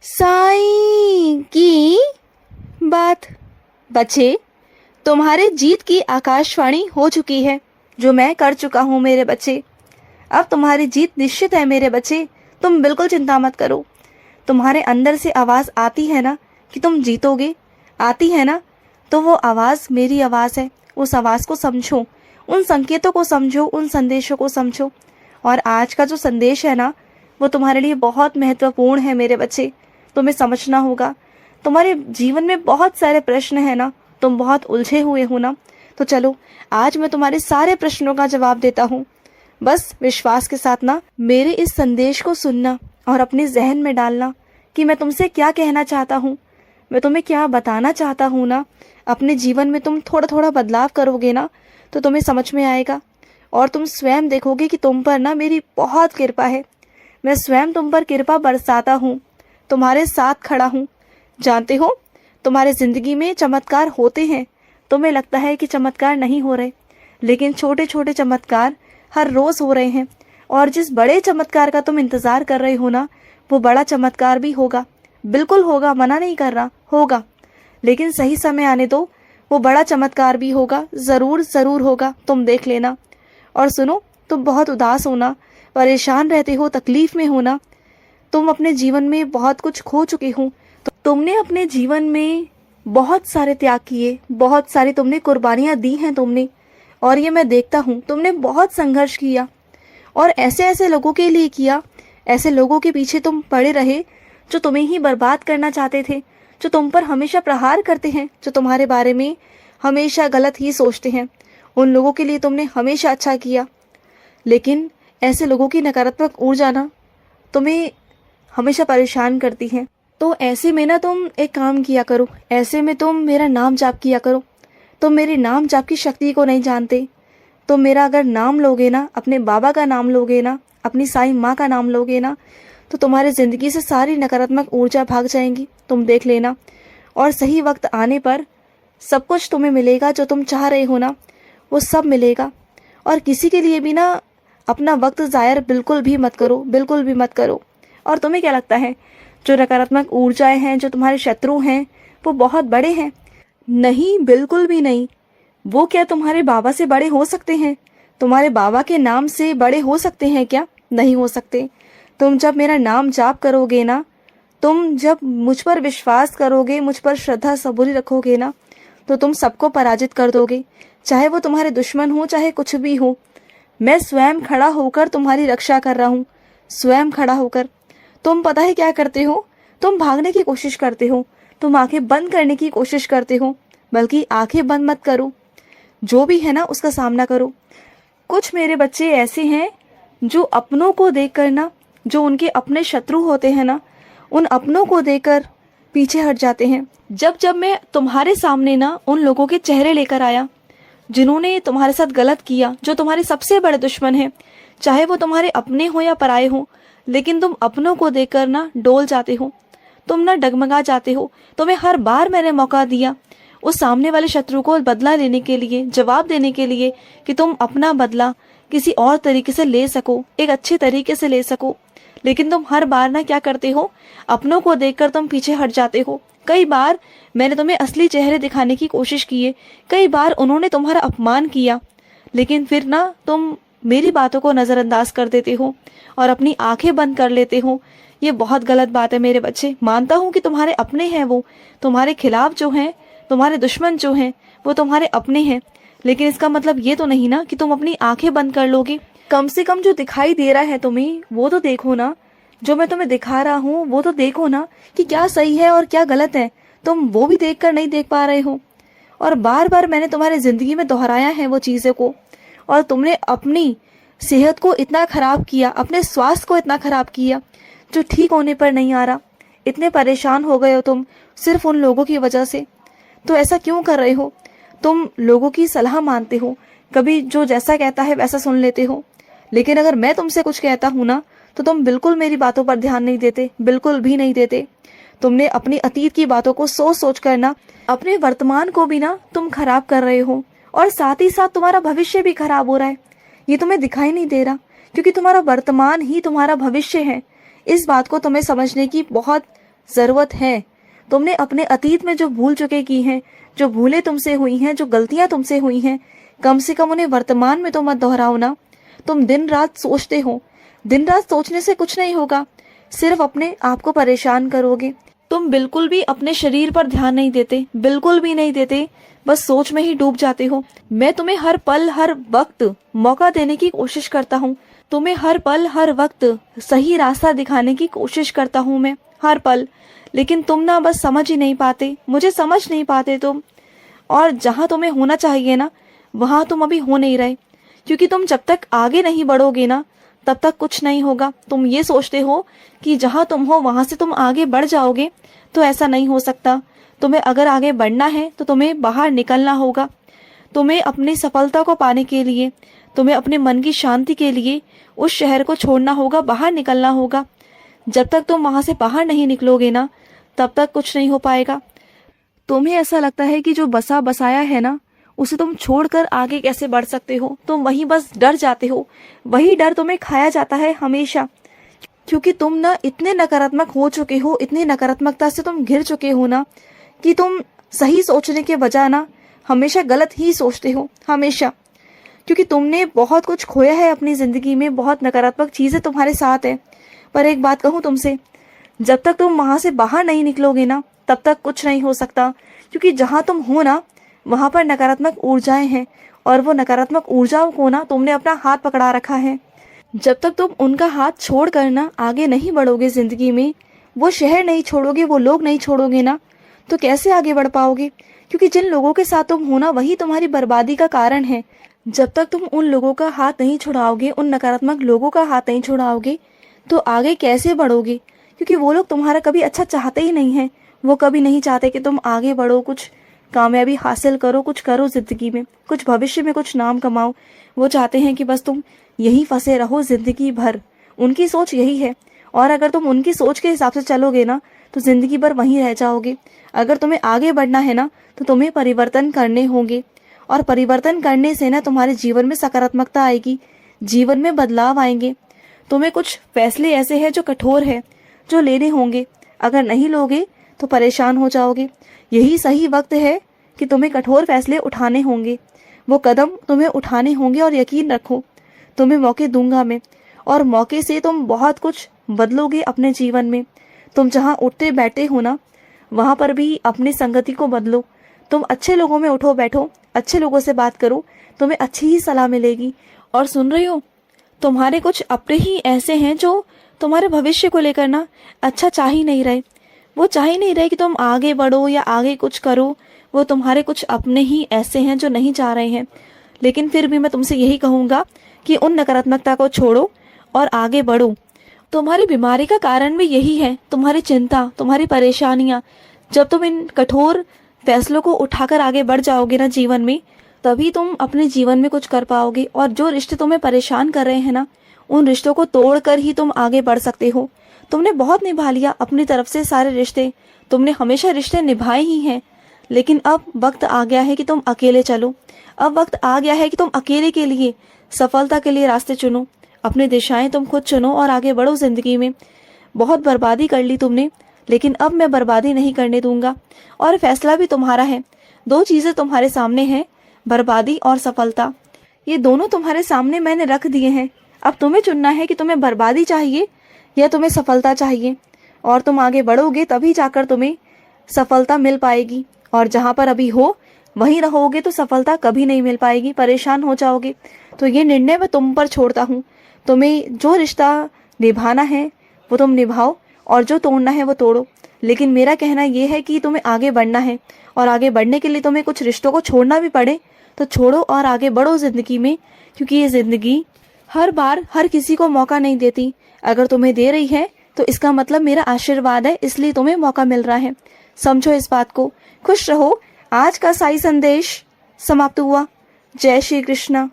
साईं की बात। बच्चे, तुम्हारे जीत की आकाशवाणी हो चुकी है, जो मैं कर चुका हूँ मेरे बच्चे। अब तुम्हारी जीत निश्चित है मेरे बच्चे, तुम बिल्कुल चिंता मत करो। तुम्हारे अंदर से आवाज़ आती है ना कि तुम जीतोगे, आती है ना, तो वो आवाज़ मेरी आवाज़ है। उस आवाज़ को समझो, उन संकेतों को समझो, उन संदेशों को समझो। और आज का जो संदेश है ना, वो तुम्हारे लिए बहुत महत्वपूर्ण है मेरे बच्चे। तुम्हें समझना होगा। तुम्हारे जीवन में बहुत सारे प्रश्न है ना, तुम बहुत उलझे हुए हो ना, तो चलो आज मैं तुम्हारे सारे प्रश्नों का जवाब देता हूँ। बस विश्वास के साथ ना मेरे इस संदेश को सुनना और अपने जहन में डालना कि मैं तुमसे क्या कहना चाहता हूँ, मैं तुम्हें क्या बताना चाहता हूँ ना। अपने जीवन में तुम थोड़ा थोड़ा बदलाव करोगे ना, तो तुम्हें समझ में आएगा और तुम स्वयं देखोगे कि तुम पर ना मेरी बहुत कृपा है। मैं स्वयं तुम पर कृपा बरसाता हूँ, तुम्हारे साथ खड़ा हूँ। जानते हो, तुम्हारे ज़िंदगी में चमत्कार होते हैं। तुम्हें लगता है कि चमत्कार नहीं हो रहे, लेकिन छोटे छोटे चमत्कार हर रोज़ हो रहे हैं। और जिस बड़े चमत्कार का तुम इंतज़ार कर रहे हो ना, वो बड़ा चमत्कार भी होगा। बिल्कुल होगा, मना नहीं कर रहा, होगा। लेकिन सही समय आने दो, वो बड़ा चमत्कार भी होगा, ज़रूर ज़रूर होगा, तुम देख लेना। और सुनो, तुम बहुत उदास होना, परेशान रहते हो, तकलीफ़ में होना। तुम अपने जीवन में बहुत कुछ खो चुके हो। तो तुमने अपने जीवन में बहुत सारे त्याग किए, बहुत सारी तुमने कुर्बानियाँ दी हैं तुमने। और ये मैं देखता हूँ, तुमने बहुत संघर्ष किया और ऐसे ऐसे लोगों के लिए किया, ऐसे लोगों के पीछे तुम पड़े रहे जो तुम्हें ही बर्बाद करना चाहते थे, जो तुम पर हमेशा प्रहार करते हैं, जो तुम्हारे बारे में हमेशा गलत ही सोचते हैं। उन लोगों के लिए तुमने हमेशा अच्छा किया, लेकिन ऐसे लोगों की नकारात्मक ऊर्जा ना तुम्हें हमेशा परेशान करती है। तो ऐसे में ना तुम एक काम किया करो, ऐसे में तुम मेरा नाम जाप किया करो। तुम मेरे नाम जाप की शक्ति को नहीं जानते। तो मेरा अगर नाम लोगे ना, अपने बाबा का नाम लोगे ना, अपनी साईं माँ का नाम लोगे ना, तो तुम्हारी ज़िंदगी से सारी नकारात्मक ऊर्जा भाग जाएंगी, तुम देख लेना। और सही वक्त आने पर सब कुछ तुम्हें मिलेगा, जो तुम चाह रहे हो ना, वो सब मिलेगा। और किसी के लिए भी ना अपना वक्त ज़ायर बिल्कुल भी मत करो, बिल्कुल भी मत करो। और तुम्हें क्या लगता है, जो नकारात्मक ऊर्जाएं हैं, जो तुम्हारे शत्रु हैं, वो बहुत बड़े हैं? नहीं, बिल्कुल भी नहीं। वो क्या तुम्हारे बाबा से बड़े हो सकते हैं? तुम्हारे बाबा के नाम से बड़े हो सकते हैं क्या? नहीं हो सकते। तुम जब मेरा नाम जाप करोगे ना, तुम जब मुझ पर विश्वास करोगे, मुझ पर श्रद्धा सबूरी रखोगे ना, तो तुम सबको पराजित कर दोगे, चाहे वो तुम्हारे दुश्मन हो, चाहे कुछ भी हो। मैं स्वयं खड़ा होकर तुम्हारी रक्षा कर रहा हूँ, स्वयं खड़ा होकर। तुम पता है क्या करते हो? तुम भागने की कोशिश करते हो, तुम आंखें बंद करने की कोशिश करते हो, बल्कि आंखें बंद मत करो, जो भी है ना उसका सामना करो। कुछ मेरे बच्चे ऐसे हैं जो अपनों को देखकर ना, जो उनके अपने शत्रु होते हैं ना, उन अपनों को देखकर पीछे हट जाते हैं। जब जब मैं तुम्हारे सामने ना उन लोगों के चेहरे लेकर आया जिन्होंने तुम्हारे साथ गलत किया, जो तुम्हारे सबसे बड़े दुश्मन हैं, चाहे वो तुम्हारे अपने हो या पराए हो, लेकिन तुम अपनों को देखकर ना डोल जाते हो, तुम ना डगमगा जाते हो। तुम्हें हर बार मैंने मौका दिया उस सामने वाले शत्रु को बदला लेने के लिए, जवाब देने के लिए, कि तुम अपना बदला किसी और तरीके से ले सको, एक अच्छे तरीके से ले सको। लेकिन तुम हर बार ना क्या करते हो, अपनों को देखकर तुम पीछे हट जाते हो। कई बार मैंने तुम्हें असली चेहरे दिखाने की कोशिश की है, कई बार उन्होंने तुम्हारा अपमान किया, लेकिन फिर ना तुम मेरी बातों को नज़रअंदाज कर देते हो और अपनी आंखें बंद कर लेते हो। ये बहुत गलत बात है मेरे बच्चे। मानता हूँ कि तुम्हारे अपने हैं, वो तुम्हारे खिलाफ जो हैं, तुम्हारे दुश्मन जो हैं, वो तुम्हारे अपने हैं, लेकिन इसका मतलब ये तो नहीं ना कि तुम अपनी आंखें बंद कर लोगे। कम से कम जो दिखाई दे रहा है तुम्हें, वो तो देखो ना। जो मैं तुम्हें दिखा रहा हूँ वो तो देखो ना, कि क्या सही है और क्या गलत है। तुम वो भी देखकर नहीं देख पा रहे हो। और बार बार मैंने तुम्हारी ज़िंदगी में दोहराया है वो चीज़ों को, और तुमने अपनी सेहत को इतना ख़राब किया, अपने स्वास्थ्य को इतना ख़राब किया, जो ठीक होने पर नहीं आ रहा। इतने परेशान हो गए हो तुम सिर्फ उन लोगों की वजह से। तो ऐसा क्यों कर रहे हो? तुम लोगों की सलाह मानते हो, कभी जो जैसा कहता है वैसा सुन लेते हो, लेकिन अगर मैं तुमसे कुछ कहता हूँ ना, तो तुम बिल्कुल मेरी बातों पर ध्यान नहीं देते, बिल्कुल भी नहीं देते। तुमने अपनी अतीत की बातों को सोच सोच कर ना अपने वर्तमान को भी ना तुम खराब कर रहे हो, और साथ ही साथ तुम्हारा भविष्य भी खराब हो रहा है। ये तुम्हें दिखाई नहीं दे रहा, क्योंकि तुम्हारा वर्तमान ही तुम्हारा भविष्य है। इस बात को तुम्हें समझने की बहुत जरूरत है। तुमने अपने अतीत में जो भूल चुके की हैं, जो भूलें तुमसे हुई हैं, जो गलतियां तुमसे हुई हैं, कम से कम उन्हें वर्तमान में तो मत दोहराओ ना। तुम दिन रात सोचते हो, दिन रात सोचने से कुछ नहीं होगा, सिर्फ अपने आप को परेशान करोगे। तुम बिल्कुल भी अपने शरीर पर ध्यान नहीं देते, बिल्कुल भी नहीं देते, बस सोच में ही डूब जाते हो। मैं तुम्हें हर पल हर वक्त मौका देने की कोशिश करता हूँ, तुम्हें हर पल हर वक्त सही रास्ता दिखाने की कोशिश करता हूँ मैं, हर पल। लेकिन तुम ना बस समझ ही नहीं पाते, मुझे समझ नहीं पाते तुम। और जहाँ तुम्हें होना चाहिए ना, वहाँ तुम अभी हो नहीं रहे, क्योंकि तुम जब तक आगे नहीं बढ़ोगे ना, तब तक कुछ नहीं होगा। तुम ये सोचते हो कि जहाँ तुम हो वहां से तुम आगे बढ़ जाओगे, तो ऐसा नहीं हो सकता। तुम्हें अगर आगे बढ़ना है तो तुम्हें बाहर निकलना होगा। तुम्हें अपनी सफलता को पाने के लिए, तुम्हें अपने मन की शांति के लिए उस शहर को छोड़ना होगा, बाहर निकलना होगा। जब तक तुम वहां से बाहर नहीं निकलोगे ना, तब तक कुछ नहीं हो पाएगा। तुम्हें ऐसा लगता है कि जो बसा बसाया है ना, उसे तुम छोड़कर आगे कैसे बढ़ सकते हो। तुम वहीं बस डर जाते हो, वही डर तुम्हें खाया जाता है हमेशा, क्योंकि तुम ना इतने नकारात्मक हो चुके हो, इतनी नकारात्मकता से तुम घिर चुके हो ना, कि तुम सही सोचने के बजाय ना हमेशा गलत ही सोचते हो, हमेशा। क्योंकि तुमने बहुत कुछ खोया है अपनी जिंदगी में, बहुत नकारात्मक चीजें तुम्हारे साथ है। पर एक बात कहूँ तुमसे, जब तक तुम वहां से बाहर नहीं निकलोगे ना, तब तक कुछ नहीं हो सकता। क्योंकि जहां तुम हो ना, वहां पर नकारात्मक ऊर्जाएं हैं, और वो नकारात्मक ऊर्जाओं को ना तुमने अपना हाथ पकड़ा रखा है। जब तक तुम उनका हाथ छोड़ कर ना आगे नहीं बढ़ोगे जिंदगी में, वो शहर नहीं छोड़ोगे, वो लोग नहीं छोड़ोगे ना, तो कैसे आगे बढ़ पाओगे। क्योंकि जिन लोगों के साथ तुम हो ना, वही तुम्हारी बर्बादी का कारण है। जब तक तुम उन लोगों का हाथ नहीं छुड़ाओगे, उन नकारात्मक लोगों का हाथ नहीं छुड़ाओगे, तो आगे कैसे बढ़ोगे। क्योंकि वो लोग तुम्हारा कभी अच्छा चाहते ही नहीं है। वो कभी नहीं चाहते कि तुम आगे बढ़ो, कुछ कामयाबी हासिल करो, कुछ करो जिंदगी में, कुछ भविष्य में कुछ नाम कमाओ। वो चाहते हैं कि बस तुम यहीं फंसे रहो जिंदगी भर। उनकी सोच यही है। और अगर तुम उनकी सोच के हिसाब से चलोगे ना, तो जिंदगी भर वहीं रह जाओगे। अगर तुम्हें आगे बढ़ना है ना, तो तुम्हें परिवर्तन करने होंगे। और परिवर्तन करने से ना तुम्हारे जीवन में सकारात्मकता आएगी, जीवन में बदलाव आएंगे। तुम्हें कुछ फैसले ऐसे हैं जो कठोर है, जो लेने होंगे। अगर नहीं लोगे तो परेशान हो जाओगे। यही सही वक्त है कि तुम्हें कठोर फैसले उठाने होंगे। वो कदम तुम्हें उठाने होंगे, और यकीन रखो, तुम्हें मौके दूंगा मैं, और मौके से तुम बहुत कुछ बदलोगे अपने जीवन में। तुम जहाँ उठते बैठे हो ना, वहां पर भी अपनी संगति को बदलो। तुम अच्छे लोगों में उठो बैठो, अच्छे लोगों से बात करो, तुम्हें अच्छी ही सलाह मिलेगी। और सुन रही हो, तुम्हारे कुछ अपने ही ऐसे हैं जो तुम्हारे भविष्य को लेकर ना अच्छा चाह ही नहीं रहे। वो चाह ही नहीं रहे कि तुम आगे बढ़ो या आगे कुछ करो। वो तुम्हारे कुछ अपने ही ऐसे हैं जो नहीं चाह रहे हैं। लेकिन फिर भी मैं तुमसे यही कहूँगा कि उन नकारात्मकता को छोड़ो और आगे बढ़ो। तुम्हारी बीमारी का कारण भी यही है, तुम्हारी चिंता, तुम्हारी परेशानियां। जब तुम इन कठोर फैसलों को उठाकर आगे बढ़ जाओगे ना जीवन में, तभी तुम अपने जीवन में कुछ कर पाओगे। और जो रिश्ते तुम्हें परेशान कर रहे हैं ना, उन रिश्तों को तोड़कर ही तुम आगे बढ़ सकते हो। तुमने बहुत निभा लिया अपनी तरफ से सारे रिश्ते, तुमने हमेशा रिश्ते निभाए ही हैं। लेकिन अब वक्त आ गया है कि तुम अकेले चलो। अब वक्त आ गया है कि तुम अकेले के लिए, सफलता के लिए रास्ते चुनो। अपनी दिशाएं तुम खुद चुनो और आगे बढ़ो जिंदगी में। बहुत बर्बादी कर ली तुमने, लेकिन अब मैं बर्बादी नहीं करने दूंगा। और फैसला भी तुम्हारा है। दो चीजें तुम्हारे सामने हैं, बर्बादी और सफलता। ये दोनों तुम्हारे सामने मैंने रख दिए हैं। अब तुम्हें चुनना है कि तुम्हें बर्बादी चाहिए या तुम्हें सफलता चाहिए। और तुम आगे बढ़ोगे तभी जाकर तुम्हें सफलता मिल पाएगी। और जहां पर अभी हो वहीं रहोगे तो सफलता कभी नहीं मिल पाएगी, परेशान हो जाओगे। तो ये निर्णय मैं तुम पर छोड़ता हूँ। तुम्हें जो रिश्ता निभाना है वो तुम निभाओ, और जो तोड़ना है वो तोड़ो। लेकिन मेरा कहना यह है कि तुम्हें आगे बढ़ना है, और आगे बढ़ने के लिए तुम्हें कुछ रिश्तों को छोड़ना भी पड़े तो छोड़ो और आगे बढ़ो जिंदगी में। क्योंकि ये जिंदगी हर बार हर किसी को मौका नहीं देती। अगर तुम्हें दे रही है तो इसका मतलब मेरा आशीर्वाद है, इसलिए तुम्हें मौका मिल रहा है। समझो इस बात को। खुश रहो। आज का साई संदेश समाप्त हुआ। जय श्री कृष्णा।